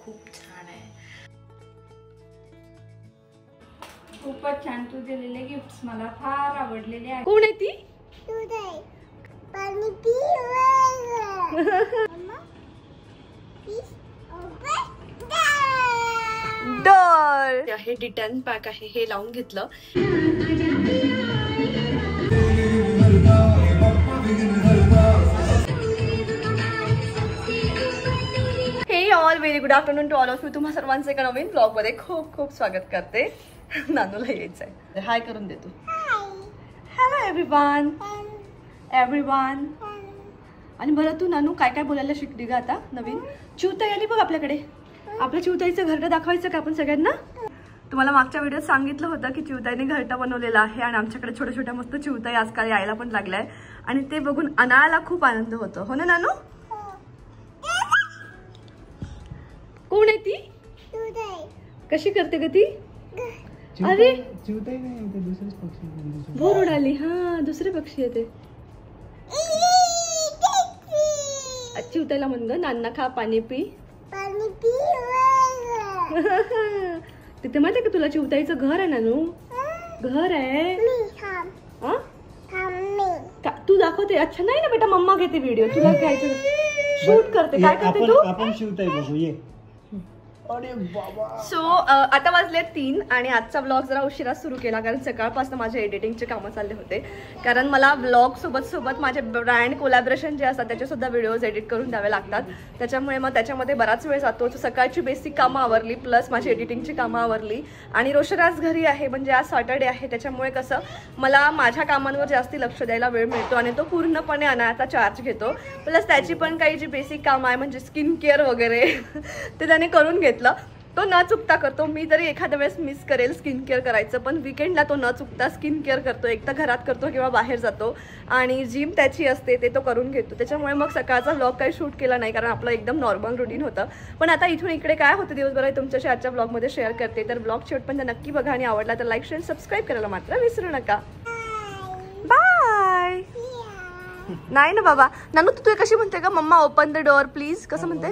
खूप छान आहे. खूपच छान. तू दिलेले गिफ्ट्स मला फार आवडलेले आहेत. कोण आहे ती? डॉल हे डिटॅन पॅक आहे, हे लावून घेतलं. हे all very good afternoon to all of you. तुम्हा सर्वांचं एका नवीन ब्लॉग मध्ये खूप खूप स्वागत करते. नानूला यायचंय, हाय करून देतो. Hello everyone. एव्हरीवन. आणि बरं तू नानू काय काय बोलायला शिकली ग आता नवीन? चिवताई आली बघ आपल्याकडे. आपल्या चिवताईचं घरटं दाखवायचं का आपण सगळ्यांना? तुम्हाला मागच्या व्हिडिओत सांगितलं होतं की चिवताईने घरटं बनवलेलं आहे आणि आमच्याकडे छोट्या छोट्या मस्त चिवताई आजकाल यायला पण लागलाय आणि ते बघून अनायाला खूप आनंद होतो. हो ना नानू? कोण आहे ती? कशी करते ग ती? अरे चिवताई नाही, ते दुसरेच पक्षी. भोर उडाली. हा दुसरे पक्षी येते. चिवताईला म्हण ग नान्ना खा पाणी पी. तिथे माहिती का तुला चिवताईचं घर आहे नानू? घर आहे. तू दाखवते? अच्छा नाही ना बेटा, मम्मा घेते व्हिडिओ. तुला घ्यायचं शूट करते. काय करते तू? आपण चिवताई बघू ये. सो आता वाजले 3 आणि आजचा ब्लॉग जरा उशिरा सुरू केला कारण सकाळपासून माझे एडिटिंगचे कामं चालले होते. कारण मला ब्लॉग सोबत माझे ब्रँड कोलॅबरेशन जे असतात त्याचे सुद्धा व्हिडिओज एडिट करून द्यावे लागतात. त्याच्यामुळे मग त्याच्यामध्ये बराच वेळ जातो. सकाळची बेसिक कामं आवरली प्लस माझी एडिटिंगची कामं आवरली आणि रोशराज घरी आहे म्हणजे आज सॅटर्डे आहे. त्याच्यामुळे कसं मला माझ्या कामांवर जास्ती लक्ष द्यायला वेळ मिळतो आणि तो पूर्णपणे अनायाचा चार्ज घेतो. प्लस त्याची पण काही जी बेसिक कामं आहे म्हणजे स्किन केअर वगैरे ते त्याने करून घेतलं. तो न चुकता करतो. मी तरी एखाद्या वेळेस मिस करेल स्किन केअर करायचं, पण वीकेंडला तो न चुकता स्किन केअर करतो. एक तर घरात करतो किंवा बाहेर जातो आणि जिम त्याची असते ते तो करून घेतो. त्याच्यामुळे मग सकाळचा व्लॉग काही शूट केला नाही कारण आपलं एकदम नॉर्मल रुटीन होतं. पण आता इथून इकडे काय होतं दिवसभर तुमच्याशी आजच्या ब्लॉगमध्ये शेअर करते. तर ब्लॉग शेवटपर्यंत नक्की बघा आणि आवडला तर लाईक शेअर सबस्क्राईब करायला मात्र विसरू नका. बाय. नाही ना बाबा. नानू तू कशी म्हणते का mamma open the door please? कसं म्हणते?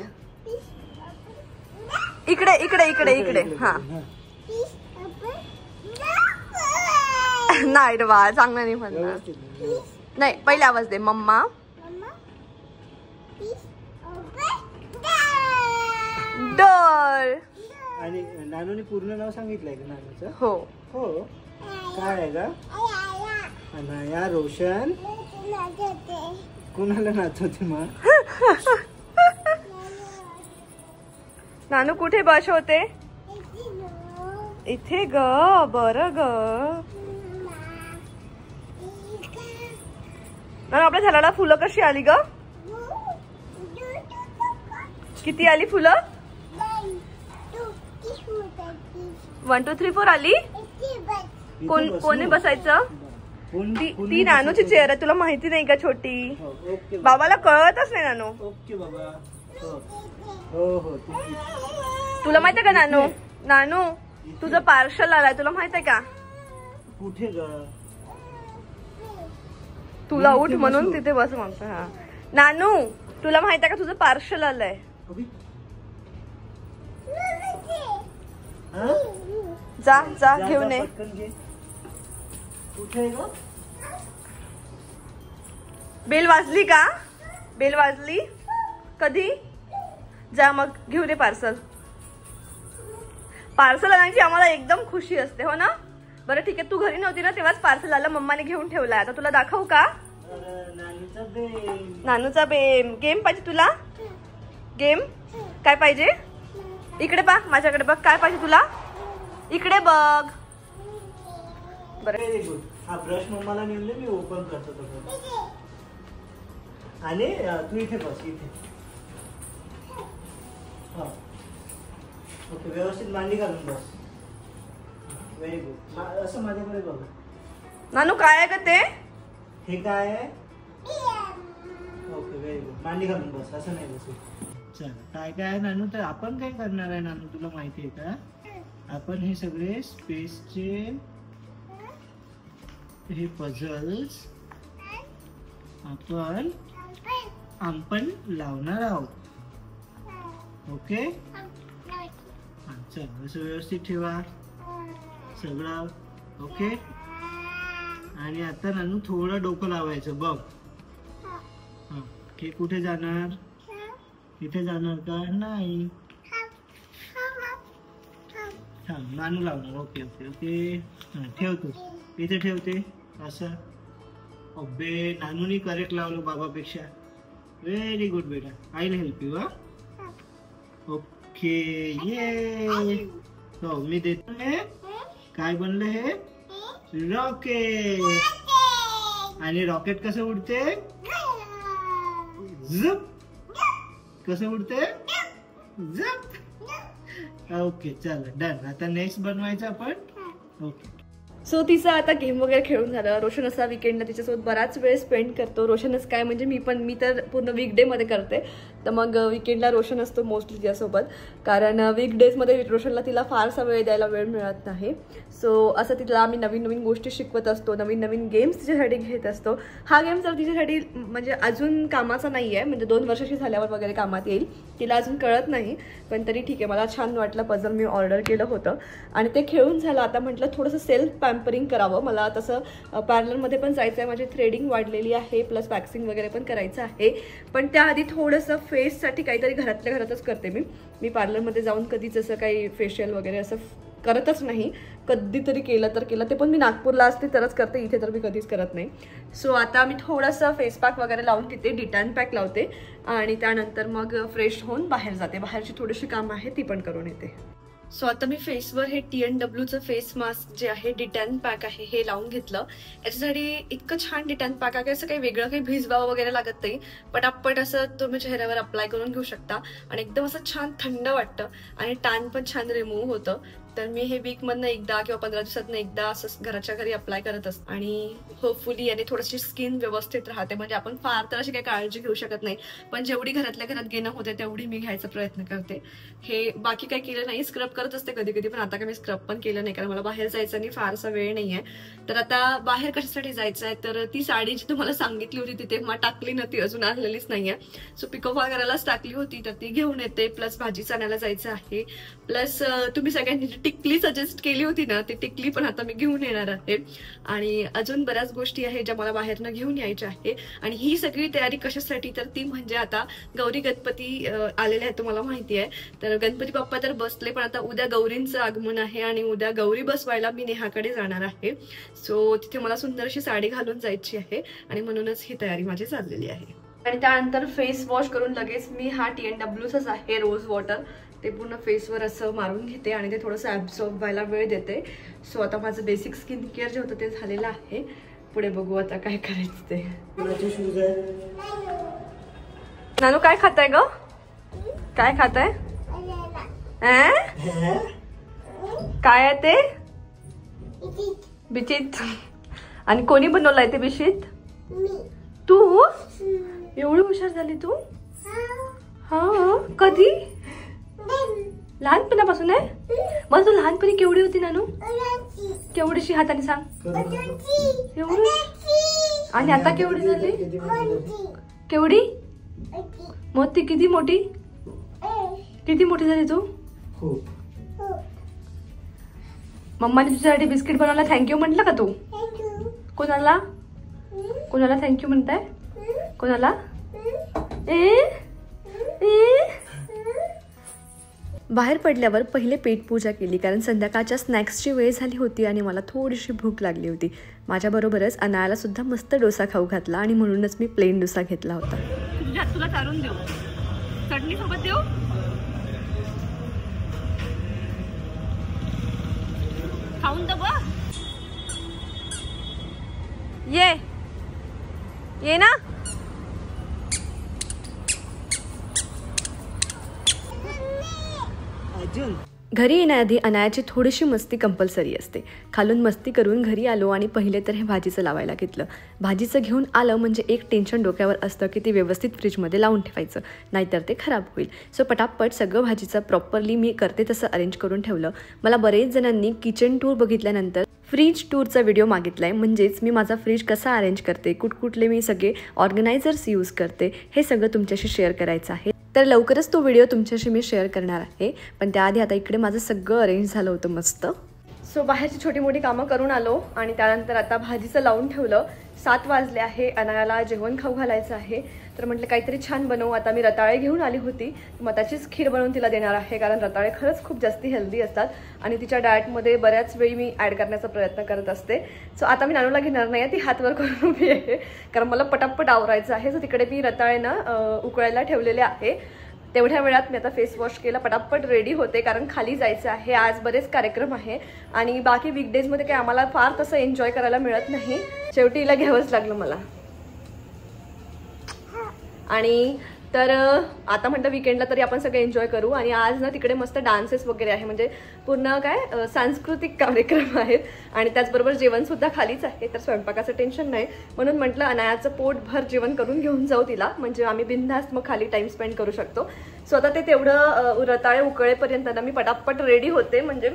इकडे इकडे इकडे इकडे. हा नाही रे बा, चांगलं नाही म्हणणार. नाही पहिले आवाज दे मम्मा. डोर. आणि नानूने पूर्ण नाव सांगितलंय का नानूचं? हो हो. काय आहे का? अनाया रोशन. कुणाला नाचवते मग? नानू कुठे बस होते? इथे ग. बरं ग. नानू आपल्या झाडाला फुलं कशी आली ग? किती आली फुलं? 1 2 3 4 आली. कोणी बसायचं? ती नानूची चेअर आहे. तुला माहिती नाही का छोटी? बाबाला कळतच नाही नानू. ओके बाबा. हो हो. तुला माहित आहे का नानू? नानू तुझं पार्सल आलाय, तुला माहित आहे का? कुठे ग? तुला उठ म्हणून तिथे बस म्हणतो. हा नानू तुला माहित आहे का तुझं पार्सल आलंय? जा जा घेऊन ये. कुठे ग? बेल वाजली का? बेल वाजली कधी? जा मग घेऊन ये पार्सल. पार्सल आणायची आम्हाला एकदम खुशी असते हो ना. बरं ठीक आहे, तू घरी नव्हती ना तेव्हाच पार्सल आलं, मम्माने घेऊन ठेवलाय. आता तुला दाखवू का? नानूचा बेम. गेम पाहिजे तुला? गेम काय पाहिजे? इकडे बघ माझ्याकडे बघ. काय पाहिजे तुला? इकडे बघ. बरं व्हेरी गुड. हा ब्रश मम्माला नेऊन दे, मी ओपन करतो तो. आणि तू इथे बस इथे. हा ओके. व्यवस्थित मांडी घालून बस. Very good. असं माझ्याकडे बघ. नानू काय आहे का ते? हे काय आहे? Okay very good. मांडी घालून बस, असं नाही बसू. चल काय काय आहे नानू? तर आपण काय करणार आहे नानू तुला माहिती आहे का? आपण हे सगळे स्पेसचे हे पझल्स आपण लावणार आहोत. ओके. हां चल असं व्यवस्थित ठेवा सगळं. ओके. आणि आता नानू थोडं डोकं लावायचं बघ. हां हे कुठे जाणार? इथे जाणार का? नाही. हां नानू लावणार. Okay okay okay. हां ठेवतो इथे ठेवते असं. अबे नानूनी करेक्ट लावलं बाबापेक्षा. व्हेरी गुड बेटा. I will help you. Okay ये. हो मी देतो. हे काय बनलं? हे रॉकेट. आणि रॉकेट कसं उडते? झप. कसं उडते? झप. ओके चल डन. आता नेक्स्ट बनवायचं आपण. ओके. सो तिचं आता गेम वगैरे खेळून झालं. रोशन असा विकेंडला तिच्यासोबत बराच वेळ स्पेंड करतो. रोशनच काय म्हणजे मी तर पूर्ण वीकडेमध्ये करते. तर मग विकेंडला रोशन असतो मोस्टली तिच्यासोबत. कारण वीकडेजमध्ये रोशनला तिला फारसा वेळ द्यायला वेळ मिळत नाही. सो असं तिला आम्ही नवीन नवीन गोष्टी शिकवत असतो. नवीन नवीन गेम्स तिच्यासाठी घेत असतो. हा गेम जर तिच्यासाठी म्हणजे अजून कामाचा नाही आहे. म्हणजे 2 वर्षाची झाल्यावर वगैरे कामात येईल. तिला अजून कळत नाही. पण तरी ठीक आहे. मला छान वाटलं. पझल मी ऑर्डर केलं होतं आणि ते खेळून झालं. आता म्हटलं थोडंसं सेल्फ पॅम्परिंग करावं. मला तसं पार्लरमध्ये पण जायचं आहे. माझी थ्रेडिंग वाढलेली आहे. प्लस वॅक्सिंग वगैरे पण करायचं आहे. पण त्याआधी थोडंसं फेससाठी काहीतरी घरातल्या घरातच करते मी पार्लरमध्ये जाऊन कधीच असं काही फेशियल वगैरे असं करतच नाही. कधीतरी केलं तर केलं. ते पण मी नागपूरला असते तरच करते. इथे तर मी कधीच करत नाही. सो आता मी थोडंसं फेस पॅक वगैरे लावून तिथे डिटॅन पॅक लावते आणि त्यानंतर मग फ्रेश होऊन बाहेर जाते. बाहेरची थोडीशी कामं आहे ती पण करून येते. सो आता मी फेसवर हे TNWचं फेस मास्क जे आहे डिटॅन पॅक आहे हे लावून घेतलं. याच्यासाठी इतकं छान डिटॅन पॅक आहे. असं काही वेगळं काही भिजवावं वगैरे लागत नाही. पटापट असं तुम्ही चेहऱ्यावर अप्लाय करून घेऊ शकता आणि एकदम असं छान थंड वाटतं आणि टॅन पण छान रिमूव्ह होतं. तर मी हे वीकमधनं एकदा किंवा 15 दिवसातनं एकदा असं घराच्या घरी अप्लाय करत असते आणि होपफुली याने थोडीशी स्किन व्यवस्थित राहते. म्हणजे आपण फार तर अशी काही काळजी घेऊ शकत नाही. पण जेवढी घरातल्या घरात घेणं होते तेवढी मी घ्यायचा प्रयत्न करते. हे बाकी काही केलं नाही. स्क्रब करत असते कधी कधी. पण आता काय मी स्क्रब पण केलं नाही कारण मला बाहेर जायचं आणि फारसा वेळ नाही आहे. तर आता बाहेर कशासाठी जायचं आहे तर ती साडी जी तुम्हाला सांगितली होती तिथे मग टाकली नव्हती. अजून आणलेलीच नाहीये. सो पिको फॉल करायलाच टाकली होती तर ती घेऊन येते. प्लस भाजीच आणायला जायचं आहे. प्लस तुम्ही सगळ्यांनी टिकली सजेस्ट केली होती ना ती टिकली पण आता मी घेऊन येणार आहे. आणि अजून बऱ्याच गोष्टी आहेत ज्या मला बाहेरनं घेऊन यायच्या आहे. आणि ही सगळी तयारी कशासाठी तर ती म्हणजे आता गौरी गणपती आलेले आहेत तुम्हाला माहिती आहे. तर गणपती बाप्पा तर बसले पण आता उद्या गौरींचं आगमन आहे आणि उद्या गौरी बसवायला मी नेहाकडे जाणार आहे. सो तिथे मला सुंदरशी साडी घालून जायची आहे आणि म्हणूनच ही तयारी माझी चाललेली आहे. आणि त्यानंतर फेस वॉश करून लगेच मी हा TNWचाच आहे रोज वॉटर ते पूर्ण फेसवर असं मारून घेते आणि ते थोडंसं ॲब्झॉर्ब व्हायला वेळ देते. सो आता माझं बेसिक स्किन केअर जे होतं ते झालेलं आहे. पुढे बघू आता काय करायचं ते. नानू काय खाताय ग? काय खाताय? काय आहे ते? बिचित. आणि कोणी बनवलंय ते बिशीत? तू? एवढी हुशार झाली तू? हा कधी? लहानपणापासून आहे? मग तू लहानपणी केवढी होती नानू? केवढीशी हाताने सांग. एवढी? आणि आता केवढी झाली? केवढी? मग ती किती मोठी? किती मोठी झाली तू? मम्माने तुझ्यासाठी बिस्किट बनवला. थँक्यू म्हटलं का तू? कोणाला? कोणाला थँक्यू म्हणताय? कोणाला? बाहेर पडल्यावर पहिले पेटपूजा केली कारण संध्याकाळच्या स्नॅक्सची वेळ झाली होती आणि मला थोडीशी भूक लागली होती. माझ्याबरोबरच अनायाला सुद्धा मस्त डोसा खाऊ घातला आणि म्हणूनच मी प्लेन डोसा घेतला होता. तुला चारून देऊ? चटणी सोबत देऊ? खाऊन तर बघ. ये ना. घरी येण्याआधी अनायाची थोडीशी मस्ती कंपल्सरी असते. खालून मस्ती करून घरी आलो आणि पहिले तर हे भाजीचं लावायला घेतलं. भाजीचं घेऊन आलं म्हणजे एक टेन्शन डोक्यावर असतं की ते व्यवस्थित फ्रीजमध्ये लावून ठेवायचं नाहीतर ते खराब होईल. सो पटापट सगळं भाजीचं प्रॉपरली मी करते तसं अरेंज करून ठेवलं. मला बरेच जणांनी किचन टूर बघितल्यानंतर फ्रीज टूरचा व्हिडिओ मागितलाय. म्हणजेच मी माझा फ्रीज कसा अरेंज करते, कुठकुठले मी सगळे ऑर्गनायझर्स यूज करते हे सगळं तुमच्याशी शेअर करायचं आहे. तर लवकरच तो व्हिडिओ तुमच्याशी मी शेअर करणार आहे. पण त्याआधी आता इकडे माझं सगळं अरेंज झालं होतं मस्त. सो बाहेरची छोटी मोठी कामं करून आलो आणि त्यानंतर आता भाजीचं लावून ठेवलं. 7 वाजले आहे. अनायाला जेवण खाऊ घालायचं आहे. तर म्हटलं काहीतरी छान बनवू. आता मी रताळे घेऊन आली होती, मग त्याचीच खीर बनवून तिला देणार आहे. कारण रताळे खरंच खूप जास्ती हेल्दी असतात आणि तिच्या डाएटमध्ये बऱ्याच वेळी मी ॲड करण्याचा प्रयत्न करत असते. सो आता मी नानूला घेणार नाही आहे, ती हातवर करून उभी आहे कारण मला पटापट आवरायचं आहे. सो तिकडे मी रताळे ना उकळायला ठेवलेले आहे. तेवढ्या वेळात मी आता फेस वॉश केला, पटापट रेडी होते कारण खाली जायचं आहे. आज बरेच कार्यक्रम आहे आणि बाकी वीकडेजमध्ये काही आम्हाला फार तसं एन्जॉय करायला मिळत नाही. शेवटी हिला घ्यावंच लागलं मला. आणि तर आता म्हटलं विकेंडला तरी आपण सगळे एन्जॉय करू. आणि आज ना तिकडे मस्त डान्सेस वगैरे आहे, म्हणजे पूर्ण काय सांस्कृतिक कार्यक्रम आहेत आणि त्याचबरोबर जेवणसुद्धा खालीच आहे. तर स्वयंपाकाचं टेन्शन नाही, म्हणून म्हटलं अनायाचं पोटभर जेवण करून घेऊन जाऊ तिला, म्हणजे आम्ही बिनधास्त मग खाली टाइम स्पेंड करू शकतो. सो आता ते तेवढं रताळे उकळेपर्यंत ना मी पटापट रेडी होते. म्हणजे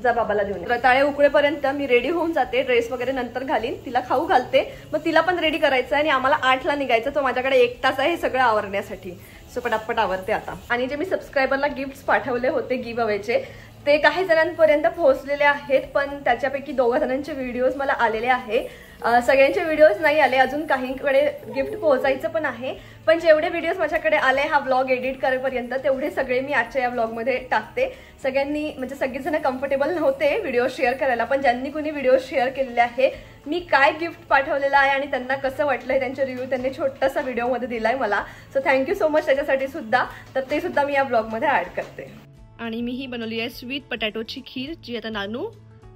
जा बाबाला देऊन. रताळे उकळेपर्यंत मी रेडी होऊन जाते. ड्रेस वगैरे नंतर घालीन, तिला खाऊ घालते, मग तिला पण रेडी करायचं आणि आम्हाला 8ला निघायचं. तो माझ्याकडे 1 तास आहे हे सगळं आवरण्यासाठी. सो पटापट आवरते आता. आणि जे मी सबस्क्रायबरला गिफ्ट्स पाठवले होते गिव्ह अवेचे ते काही जणांपर्यंत पोहोचलेले आहेत, पण त्याच्यापैकी 2 जणांचे व्हिडिओज मला आलेले आहे. सगळ्यांचे व्हिडिओज नाही आले अजून, काहींकडे गिफ्ट पोहोचायचं पण आहे. पण जेवढे व्हिडिओज माझ्याकडे आले हा व्लॉग एडिट करेपर्यंत तेवढे सगळे मी आजच्या या व्लॉगमध्ये टाकते. सगळ्यांनी म्हणजे सगळेजण कम्फर्टेबल नव्हते व्हिडिओ शेअर करायला, पण ज्यांनी कुणी व्हिडिओ शेअर केलेले आहे, मी काय गिफ्ट पाठवलेलं आहे आणि त्यांना कसं वाटलंय त्यांचे रिव्ह्यू त्यांनी छोटासा व्हिडिओमध्ये दिलाय मला. सो थँक्यू सो मच त्याच्यासाठी सुद्धा. तर ते सुद्धा मी या ब्लॉगमध्ये ॲड करते. आणि मी ही बनवली आहे स्वीट पोटॅटोची खीर, जी आता नानू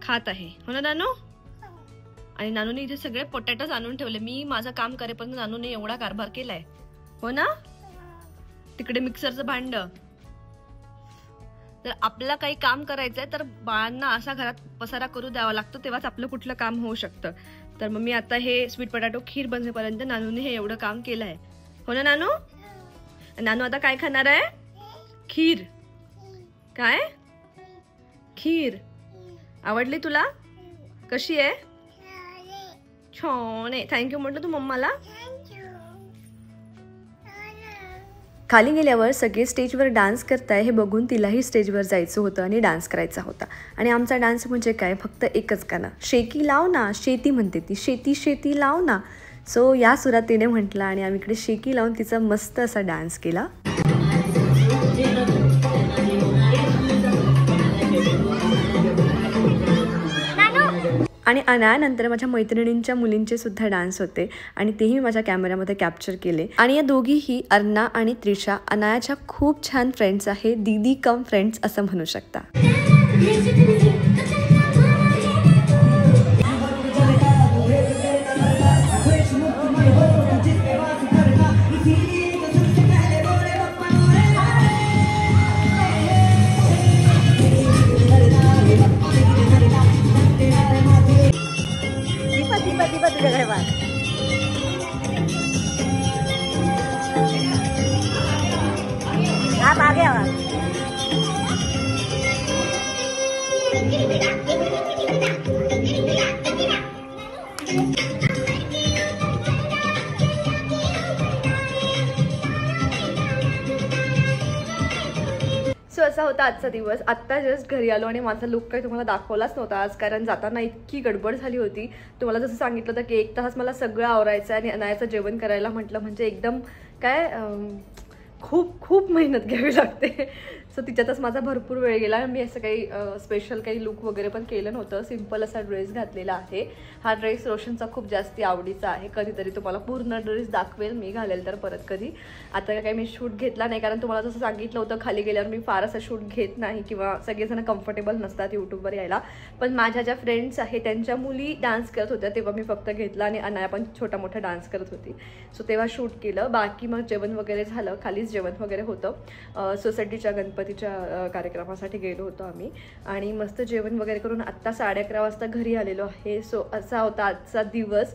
खात आहे. हो ना नानू? आणि नानूने इथे सगळे पोटॅटोज आणून ठेवले. मी माझं काम करेपर्यंत नानूने एवढा कारभार केलाय. हो ना? तिकडे मिक्सरचं भांड. तर आपल्याला काही काम करायचंय तर बाळांना असा घरात पसारा करू द्यावा लागतो, तेव्हाच आपलं कुठलं काम होऊ शकतं. तर मग मी आता हे स्वीट पोटॅटो खीर बनवेपर्यंत नानूने हे एवढं काम केलं आहे. हो ना नानू? नानू आता काय खाणार आहे? खीर. काय? खीर. आवडली तुला? कशी आहे? छान आहे. थँक्यू म्हटलं तू मम्माला. खाली गेल्यावर सगळे स्टेजवर डान्स करताय हे बघून तिलाही स्टेजवर जायचं होतं आणि डान्स करायचा होता. आणि आमचा डान्स म्हणजे काय, फक्त एकच गाणं, शेकी लाव ना, शेती म्हणते ती, शेती शेती लाव ना. सो या सुरात तिने म्हटलं आणि आम्ही इकडे शेकी लावून तिचा मस्त असा डान्स केला. आणि अनायानंतर माझ्या मैत्रिणींच्या मुलींचे सुद्धा डान्स होते आणि तेही माझ्या कॅमेऱ्यामध्ये कॅप्चर केले. आणि या दोघीही अर्ना आणि त्रिशा अनायाच्या खूप छान फ्रेंड्स आहे, दीदी कम फ्रेंड्स असं म्हणू शकता. आप आगे आओ. सो असा होता आजचा दिवस. आत्ता जस्ट घरी आलो आणि माझा लुक काही तुम्हाला दाखवलाच नव्हता आज, कारण जाताना इतकी गडबड झाली होती. तुम्हाला जसं सांगितलं होतं की 1 तास मला सगळं आवरायचं आणि अनायाचं जेवण करायला म्हटलं म्हणजे एकदम काय खूप खूप मेहनत घ्यावी लागते. सो तिच्यातच माझा भरपूर वेळ गेला. मी असं काही स्पेशल काही लुक वगैरे पण केलं नव्हतं, सिम्पल असा ड्रेस घातलेला आहे. हा ड्रेस रोशनचा खूप जास्ती आवडीचा आहे. कधीतरी तुम्हाला पूर्ण ड्रेस दाखवेल मी, घालेल तर परत कधी. आता काही मी शूट घेतला नाही, कारण तुम्हाला जसं सांगितलं होतं खाली गेल्यावर मी फार असं शूट घेत नाही किंवा सगळेजण कम्फर्टेबल नसतात यूट्यूबवर यायला. पण माझ्या ज्या फ्रेंड्स आहेत त्यांच्या मुली डान्स करत होत्या तेव्हा मी फक्त घेतला आणि अनाया पण छोटा मोठा डान्स करत होती. सो तेव्हा शूट केलं. बाकी मग जेवण वगैरे झालं, खालीच जेवण वगैरे होतं. सोसायटीच्या गणपतीच्या कार्यक्रमासाठी गेलो होतो आम्ही आणि मस्त जेवण वगैरे करून आत्ता 11:30 वाजता घरी आलेलो आहे. सो असा होता आजचा दिवस.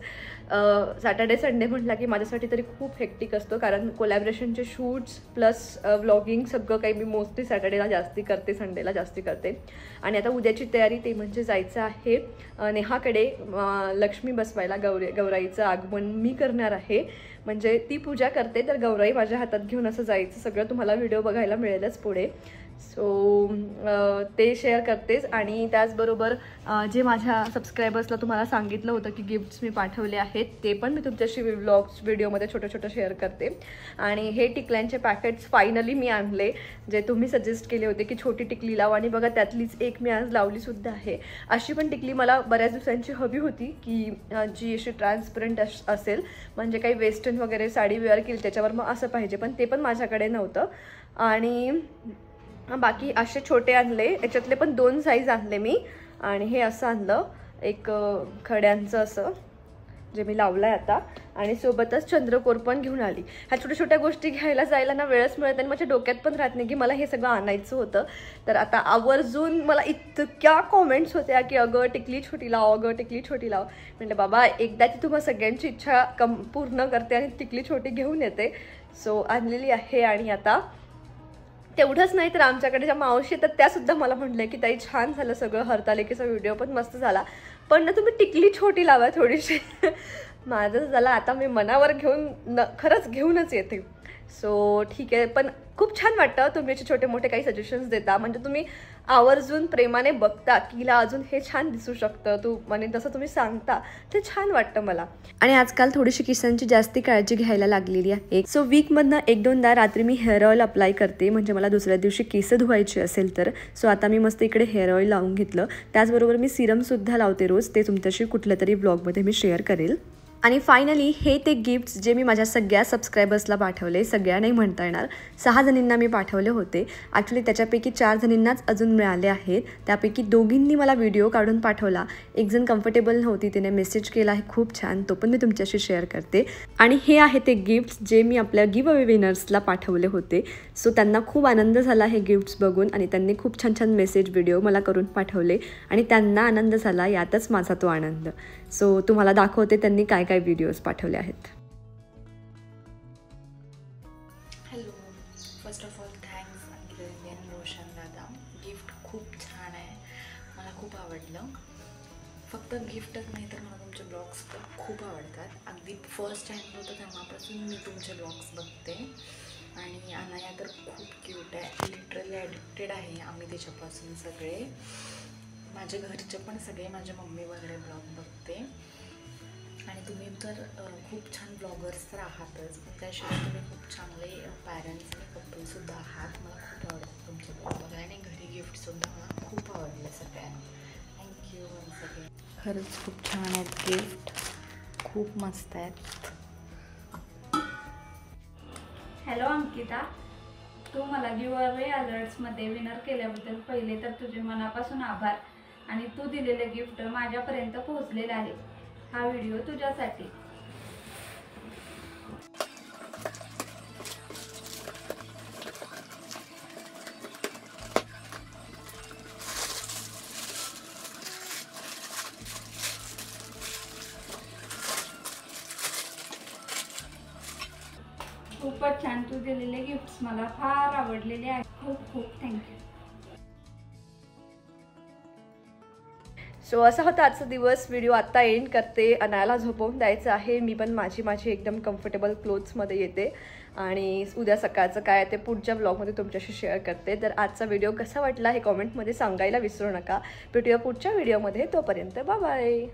सॅटर्डे संडे म्हटलं की माझ्यासाठी तरी खूप हेक्टिक असतो, कारण कोलॅबरेशनचे शूट्स प्लस व्लॉगिंग सगळं काही मी मोस्टली सॅटर्डेला जास्ती करते, संडेला जास्ती करते. आणि आता उद्याची तयारी ते म्हणजे जायचं आहे नेहाकडे लक्ष्मी बसवायला. गौराईचं आगमन मी करणार आहे, म्हणजे ती पूजा करते तर गौराई माझ्या हातात घेऊन असं जायचं. सगळं तुम्हाला व्हिडिओ बघायला मिळेलच पुढे. सो ते शेअर करतेच. आणि त्याचबरोबर जे माझ्या सबस्क्रायबर्सला तुम्हाला सांगितलं होतं की गिफ्ट्स मी पाठवले आहेत, ते पण मी तुमच्याशी व्हिडिओमध्ये छोटं शेअर करते. आणि हे टिकल्यांचे पॅकेट्स फायनली मी आणले, जे तुम्ही सजेस्ट केले होते की छोटी टिकली लाव, आणि बघा त्यातलीच एक मी आज लावलीसुद्धा आहे. अशी पण टिकली मला बऱ्याच दिवसांची हवी होती की जी अशी ट्रान्सपरंट असेल, म्हणजे काही वेस्टर्न वगैरे साडी वेअर केली त्याच्यावर मग असं पाहिजे, पण ते पण माझ्याकडे नव्हतं. आणि बाकी असे छोटे आणले, याच्यातले पण 2 साईज आणले मी. आणि हे असं आणलं एक खड्यांचं असं, जे मी लावलं आहे आता. आणि सोबतच चंद्रकोर पण घेऊन आली. ह्या छोट्या छोट्या गोष्टी घ्यायला जायला ना वेळच मिळत आणि माझ्या डोक्यात पण राहत नाही की मला हे सगळं आणायचं होतं. तर आता आवर्जून मला इतक्या कॉमेंट्स होत्या की अगं टिकली छोटी लाव, अगं टिकली छोटी लाव. म्हटलं बाबा एकदाची तुम्हाला सगळ्यांची इच्छा पूर्ण करते आणि टिकली छोटी घेऊन येते. सो आणलेली आहे. आणि आता तेवढंच नाही तर आमच्याकडे ज्या मावशी येतात त्यासुद्धा मला म्हटलं की ताई छान झालं सगळं, हरतालिकेचा व्हिडिओ पण मस्त झाला, पण ना तुम्ही टिकली छोटी लावा थोडीशी. माझं झालं आता मी मनावर घेऊन खरंच घेऊनच येते. सो ठीक आहे, पण खूप छान वाटतं तुम्ही असे छोटे मोठे काही सजेशन्स देता, म्हणजे तुम्ही आवर्जून प्रेमाने बघता की हिला अजून हे छान दिसू शकतं, तू म्हणे तसं तुम्ही सांगता, ते छान वाटतं मला. आणि आजकाल थोडीशी केसांची जास्ती काळजी घ्यायला लागलेली आहे. सो वीकमधनं 1-2दा रात्री मी हेअर ऑइल अप्लाय करते, म्हणजे मला दुसऱ्या दिवशी केस धुवायची असेल तर. सो आता मी मस्त इकडे हेअर ऑइल लावून घेतलं. त्याचबरोबर मी सिरमसुद्धा लावते रोज, ते तुमच्याशी कुठल्या तरी ब्लॉगमध्ये मी शेअर करेल. आणि फायनली हे ते गिफ्ट्स जे मी माझ्या सगळ्या सबस्क्रायबर्सला पाठवले, सगळ्या नाही म्हणता येणार, 6 जणींना मी पाठवले होते. ॲक्च्युली त्याच्यापैकी 4 जणींनाच अजून मिळाले आहेत. त्यापैकी 2घींनी मला व्हिडिओ काढून पाठवला, एक जण कम्फर्टेबल नव्हती, तिने मेसेज केला आहे खूप छान, तो पण मी तुमच्याशी शेअर करते. आणि हे आहे ते गिफ्ट्स जे मी आपल्या गिव्ह अवे विनर्सला पाठवले होते. सो त्यांना खूप आनंद झाला हे गिफ्ट्स बघून, आणि त्यांनी खूप छान छान मेसेज व्हिडिओ मला करून पाठवले, आणि त्यांना आनंद झाला, यातच माझा तो आनंद. सो तुम्हाला दाखवते त्यांनी काय काय व्हिडिओज पाठवले आहेत. Hello, first of all thanks Ankita Roshan दादा. गिफ्ट खूप छान आहे, मला खूप आवडलं. फक्त गिफ्टच नाही तर मला तुमचे ब्लॉग्स तर खूप आवडतात. अगदी फर्स्ट टाईम होतं तेव्हापासून मी तुमचे ब्लॉग्स बघते, आणि अनाया तर खूप क्यूट आहे, लिटरली ॲडिक्टेड आहे आम्ही त्याच्यापासून सगळे. माझ्या घरचे पण सगळे, माझ्या मम्मी वगैरे ब्लॉग बघते. आणि तुम्ही तर खूप छान ब्लॉगर्स तर आहातच, पण त्याशिवाय तुम्ही खूप चांगले पॅरेंट्स आणि कपलसुद्धा आहात. मला खूप आवडतं तुमचे ब्लॉग बघायला, आणि घरी गिफ्टसुद्धा मला खूप आवडले सगळ्यांना. Thank you once again. खरंच खूप छान आहेत गिफ्ट, खूप मस्त आहेत. हॅलो अंकिता, तू मला गिव्ह अवे अलर्ट्समध्ये विनर केल्याबद्दल पहिले तर तुझे मनापासून आभार. आणि तू दिलेले गिफ्ट माझ्यापर्यंत पोहोचलेले आहे. हा व्हिडिओ तुझ्यासाठी. खूपच छान, तू दिलेले गिफ्ट्स मला फार आवडलेले आहेत. खूप खूप थँक्यू. सो असा होता आजचा दिवस. व्हिडिओ आत्ता एंड करते, अनायाला झोपवून द्यायचं आहे. मी पण माझी एकदम कम्फर्टेबल क्लोथ्समध्ये येते, आणि उद्या सकाळचं काय ते पुढच्या ब्लॉगमध्ये तुमच्याशी शेअर करते. तर आजचा व्हिडिओ कसा वाटला हे कॉमेंटमध्ये सांगायला विसरू नका. भेटूया पुढच्या व्हिडिओमध्ये, तोपर्यंत बाय बाय.